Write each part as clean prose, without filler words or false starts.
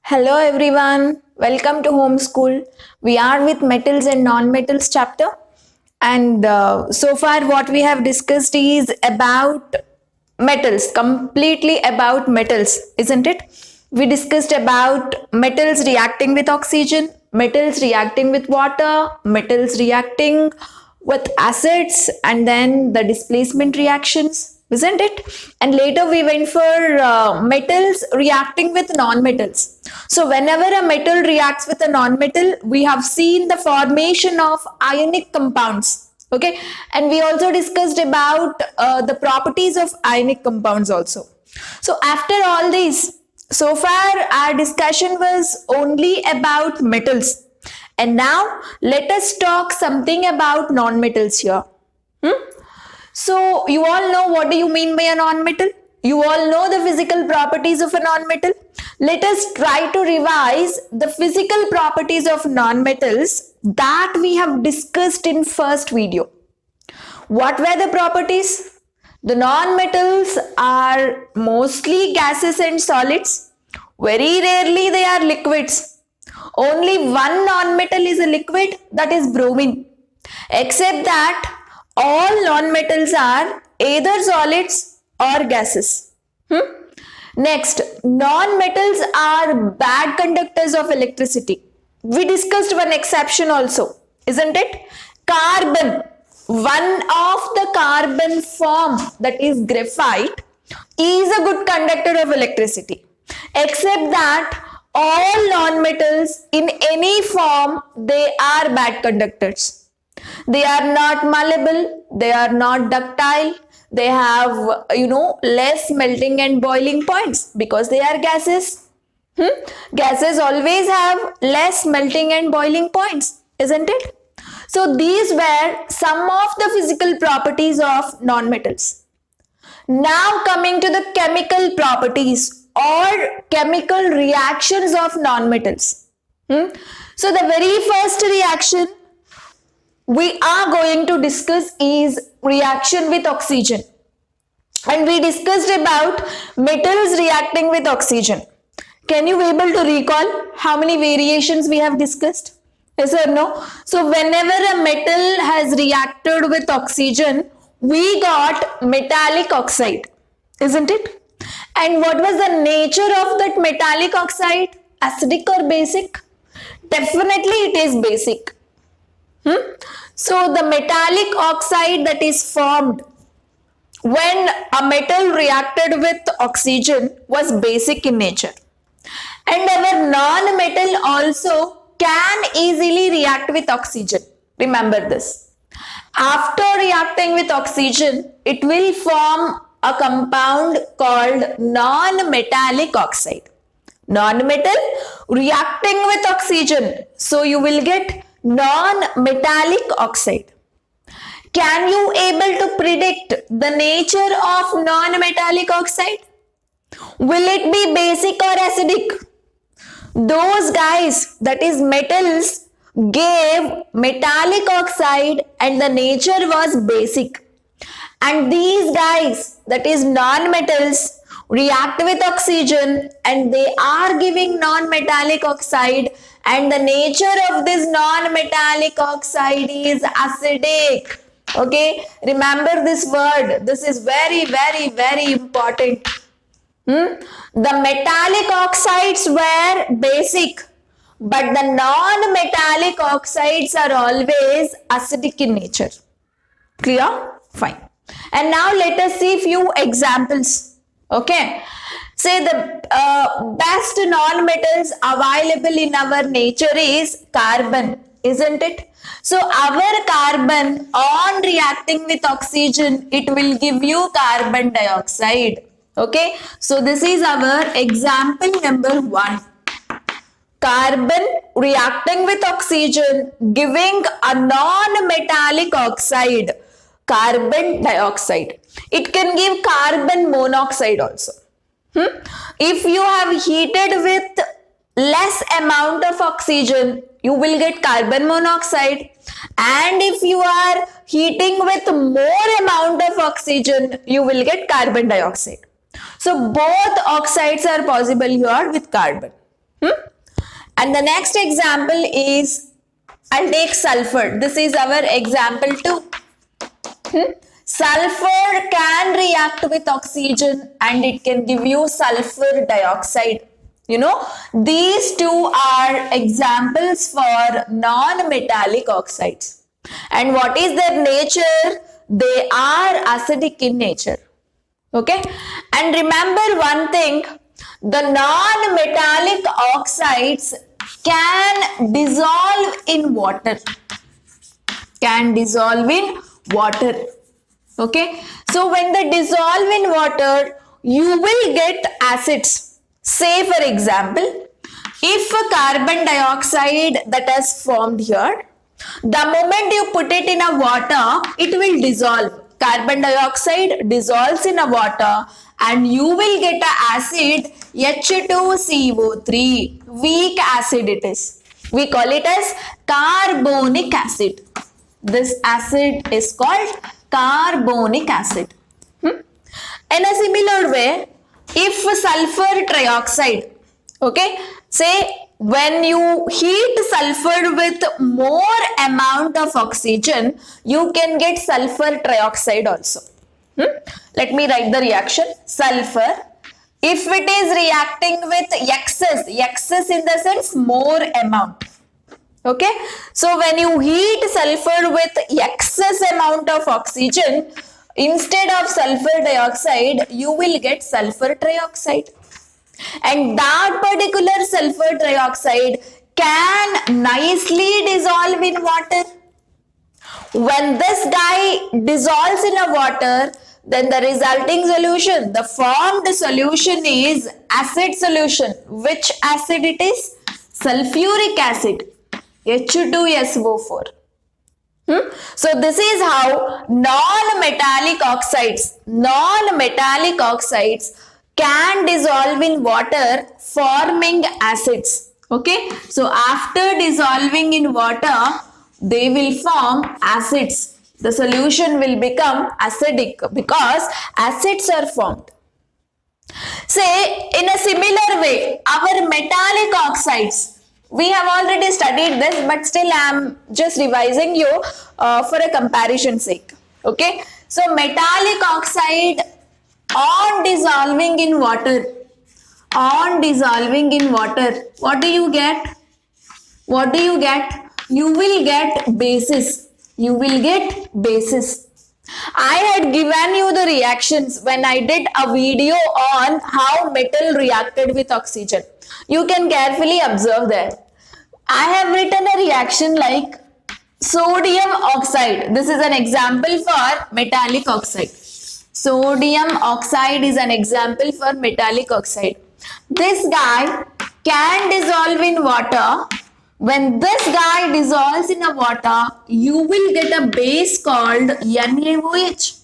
Hello everyone, welcome to Homeschool. We are with metals and non-metals chapter, and so far what we have discussed is about metals, completely about metals, isn't it? We discussed about metals reacting with oxygen, metals reacting with water, metals reacting with acids, and then the displacement reactions, isn't it? And later we went for metals reacting with non-metals. So whenever a metal reacts with a non-metal, we have seen the formation of ionic compounds. Okay, and we also discussed about the properties of ionic compounds also. So after all this, so far our discussion was only about metals. And now let us talk something about non-metals here. So you all know what do you mean by a non-metal? You all know the physical properties of a non-metal. Let us try to revise the physical properties of non-metals that we have discussed in first video. What were the properties? The non-metals are mostly gases and solids. Very rarely they are liquids. Only one non-metal is a liquid, that is bromine. Except that all non-metals are either solids or gases. Next, non-metals are bad conductors of electricity. We discussed one exception also, isn't it? Carbon. One of the carbon form, that is graphite, is a good conductor of electricity. Except that all non-metals in any form, they are bad conductors. They are not malleable, they are not ductile, they have less melting and boiling points because they are gases. Gases always have less melting and boiling points, isn't it? So these were some of the physical properties of non-metals. Now coming to the chemical properties or chemical reactions of non-metals. So the very first reaction we are going to discuss is reaction with oxygen. And we discussed about metals reacting with oxygen. Can you be able to recall how many variations we have discussed? Yes or no? So whenever a metal has reacted with oxygen, we got metallic oxide, isn't it? And what was the nature of that metallic oxide? Acidic or basic? Definitely it is basic. So the metallic oxide that is formed when a metal reacted with oxygen was basic in nature. And our non-metal also can easily react with oxygen. Remember this. After reacting with oxygen, it will form a compound called non-metallic oxide. Non-metal reacting with oxygen. So you will get non-metallic oxide. Can you able to predict the nature of non-metallic oxide? Will it be basic or acidic? Those guys, that is metals, gave metallic oxide and the nature was basic. And these guys, that is non-metals, react with oxygen and they are giving non-metallic oxide, and the nature of this non-metallic oxide is acidic. Okay, remember this word. This is very, very, very important. The metallic oxides were basic, but the non-metallic oxides are always acidic in nature. Clear? Fine. And now let us see few examples. Okay. Say the best non-metals available in our nature is carbon, isn't it? So our carbon on reacting with oxygen, it will give you carbon dioxide. Okay. So this is our example number 1. Carbon reacting with oxygen giving a non-metallic oxide, carbon dioxide. It can give carbon monoxide also. If you have heated with less amount of oxygen, you will get carbon monoxide. And if you are heating with more amount of oxygen, you will get carbon dioxide. So both oxides are possible here with carbon. And the next example is, I'll take sulfur. This is our example 2. Sulfur can react with oxygen and it can give you sulfur dioxide. You know, these two are examples for non-metallic oxides. And what is their nature? They are acidic in nature. Okay? And remember one thing, the non-metallic oxides can dissolve in water. Can dissolve in water. Okay? So when they dissolve in water, you will get acids. Say for example, if a carbon dioxide that has formed here, the moment you put it in a water, it will dissolve. Carbon dioxide dissolves in a water and you will get an acid H2CO3. Weak acid it is. We call it as carbonic acid. This acid is called carbonic acid. In a similar way, if sulfur trioxide, okay, say when you heat sulfur with more amount of oxygen, you can get sulfur trioxide also. Let me write the reaction. Sulfur, if it is reacting with excess in the sense more amount. Okay, so when you heat sulfur with excess amount of oxygen, instead of sulfur dioxide, you will get sulfur trioxide. And that particular sulfur trioxide can nicely dissolve in water. When this guy dissolves in a water, then the resulting solution, the formed solution is acid solution. Which acid it is? Sulfuric acid, H2SO4. So this is how non-metallic oxides can dissolve in water forming acids. Okay, so after dissolving in water, they will form acids. The solution will become acidic because acids are formed. Say in a similar way, our metallic oxides, we have already studied this, but still I am just revising you for a comparison sake. Okay, so metallic oxide on dissolving in water, what do you get? You will get bases. I had given you the reactions when I did a video on how metal reacted with oxygen. You can carefully observe there. I have written a reaction like sodium oxide. This is an example for metallic oxide. Sodium oxide is an example for metallic oxide. This guy can dissolve in water. When this guy dissolves in a water, you will get a base called NaOH.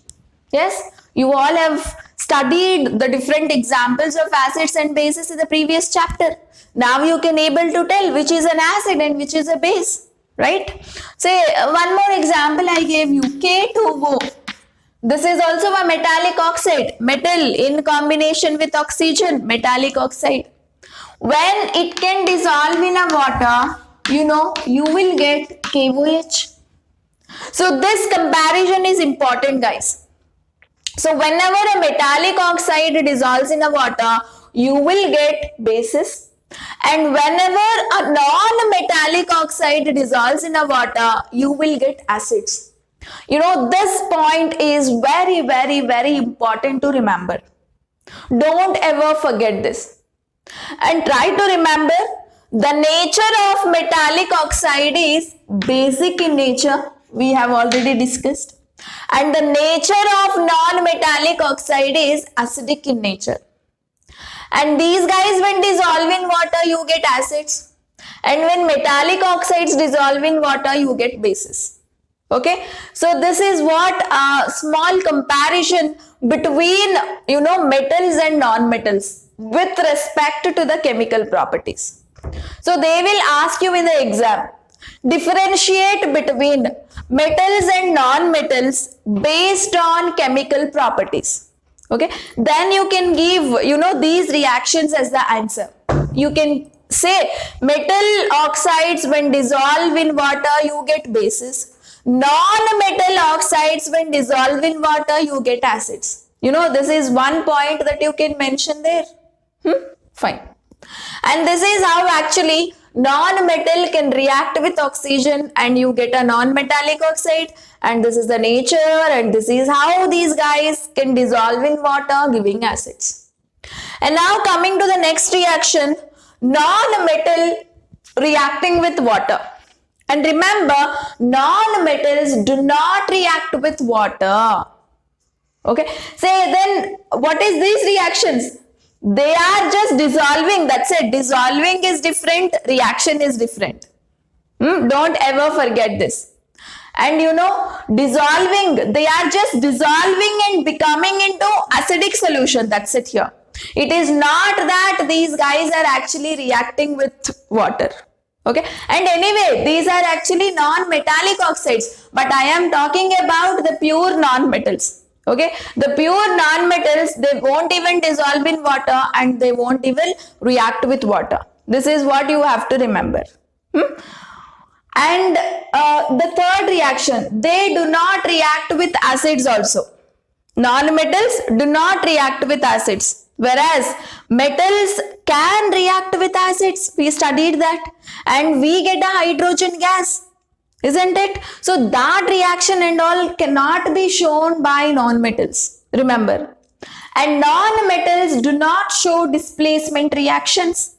Yes, you all have studied the different examples of acids and bases in the previous chapter. Now you can able to tell which is an acid and which is a base, right? Say one more example I gave you, K2O. This is also a metallic oxide, metal in combination with oxygen, metallic oxide. When it can dissolve in a water, you know, you will get KOH. So this comparison is important, guys. So whenever a metallic oxide dissolves in a water, you will get bases. And whenever a non-metallic oxide dissolves in a water, you will get acids. You know, this point is very, very, very important to remember. Don't ever forget this. And try to remember, the nature of metallic oxide is basic in nature. We have already discussed. And the nature of non-metallic oxide is acidic in nature. And these guys, when dissolve in water, you get acids. And when metallic oxides dissolve in water, you get bases. Okay, so this is what a small comparison between, you know, metals and non-metals with respect to the chemical properties. So they will ask you in the exam, differentiate between metals and non-metals based on chemical properties. Okay, then you can give, you know, these reactions as the answer. You can Say metal oxides when dissolved in water you get bases. Non-metal oxides when dissolved in water you get acids. You know, this is one point that you can mention there. Fine. And this is how actually non-metal can react with oxygen and you get a non-metallic oxide, and this is the nature, and this is how these guys can dissolve in water giving acids. And now coming to the next reaction, non-metal reacting with water. And remember, non-metals do not react with water. Okay, say then what is these reactions? They are just dissolving, that's it. Dissolving is different, reaction is different. Don't ever forget this. And you know, dissolving, they are just dissolving and becoming into acidic solution, that's it here. It is not that these guys are actually reacting with water. Okay, and anyway, these are actually non-metallic oxides, but I am talking about the pure non-metals. Okay, the pure non-metals, they won't even dissolve in water and they won't even react with water. This is what you have to remember. And the third reaction, they do not react with acids also. Non-metals do not react with acids, whereas metals can react with acids. We studied that, and we get a hydrogen gas, isn't it? So that reaction and all cannot be shown by non-metals, remember. And non-metals do not show displacement reactions.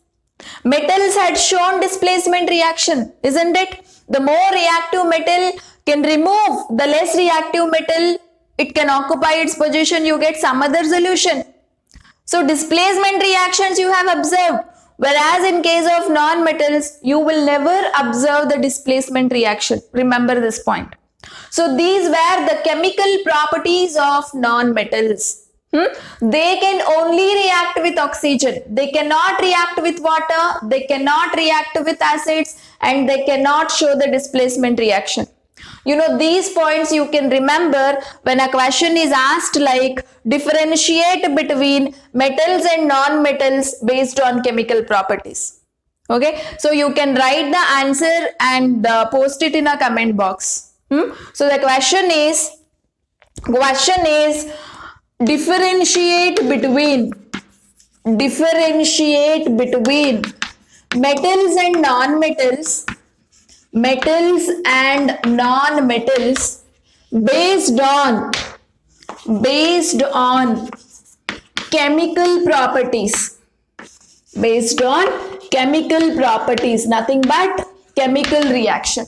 Metals had shown displacement reaction, isn't it? The more reactive metal can remove, the less reactive metal it can occupy its position, you get some other solution. So displacement reactions you have observed, whereas in case of non-metals, you will never observe the displacement reaction. Remember this point. So these were the chemical properties of non-metals. They can only react with oxygen. They cannot react with water. They cannot react with acids, and they cannot show the displacement reaction. You know, these points you can remember when a question is asked like differentiate between metals and non-metals based on chemical properties. Okay, so you can write the answer and post it in a comment box. So the question is differentiate between metals and non-metals, metals and non-metals based on chemical properties, nothing but chemical reaction.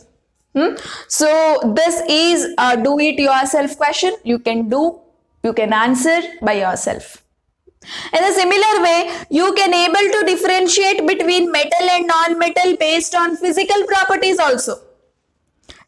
So this is a do it yourself question. You can answer by yourself. In a similar way, you can able to differentiate between metal and non-metal based on physical properties also.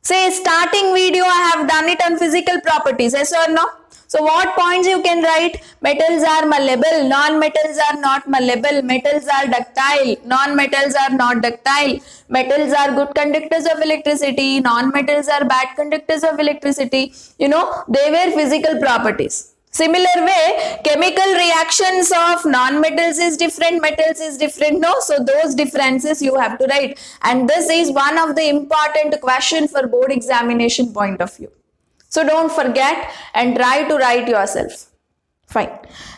Say starting video I have done it on physical properties, yes or no? So what points you can write? Metals are malleable, non-metals are not malleable, metals are ductile, non-metals are not ductile, metals are good conductors of electricity, non-metals are bad conductors of electricity. You know, they were physical properties. Similar way, chemical reactions of non-metals is different, metals is different, no? So those differences you have to write. And this is one of the important question for board examination point of view. So don't forget and try to write yourself. Fine.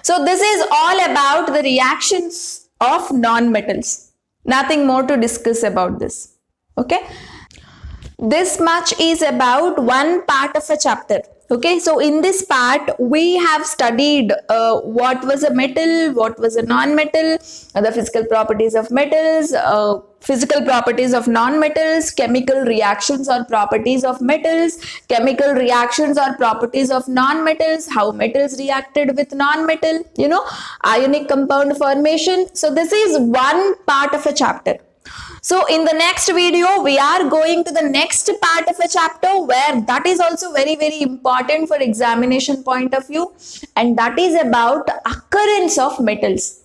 So this is all about the reactions of non-metals. Nothing more to discuss about this. Okay. This much is about one part of a chapter. Okay, so in this part, we have studied what was a metal, what was a non-metal, the physical properties of metals, physical properties of non-metals, chemical reactions or properties of metals, chemical reactions or properties of non-metals, how metals reacted with non-metal, you know, ionic compound formation. So this is one part of a chapter. So in the next video, we are going to the next part of a chapter where that is also very, very important for examination point of view, and that is about occurrence of metals.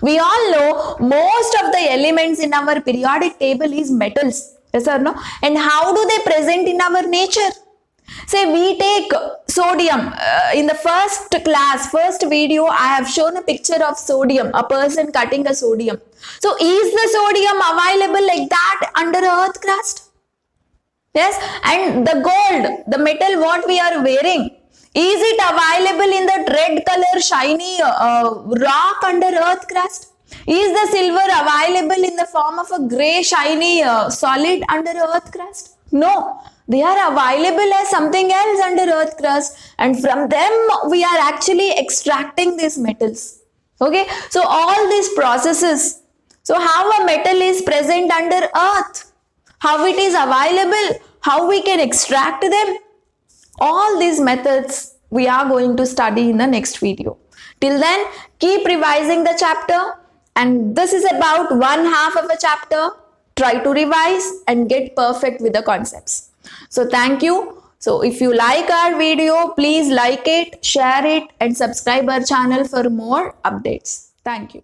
We all know most of the elements in our periodic table is metals, yes or no? And how do they present in our nature? Say we take sodium. In the first class, first video, I have shown a picture of sodium, a person cutting a sodium. So is the sodium available like that under earth crust? Yes. And the gold, the metal what we are wearing, is it available in that red color shiny rock under earth crust? Is the silver available in the form of a grey shiny solid under earth crust? No, they are available as something else under earth crust, and from them we are actually extracting these metals. Okay, so all these processes. So how a metal is present under earth, how it is available, how we can extract them, all these methods we are going to study in the next video. Till then, keep revising the chapter, and this is about one half of a chapter. Try to revise and get perfect with the concepts. So thank you. So if you like our video, please like it, share it, and subscribe our channel for more updates. Thank you.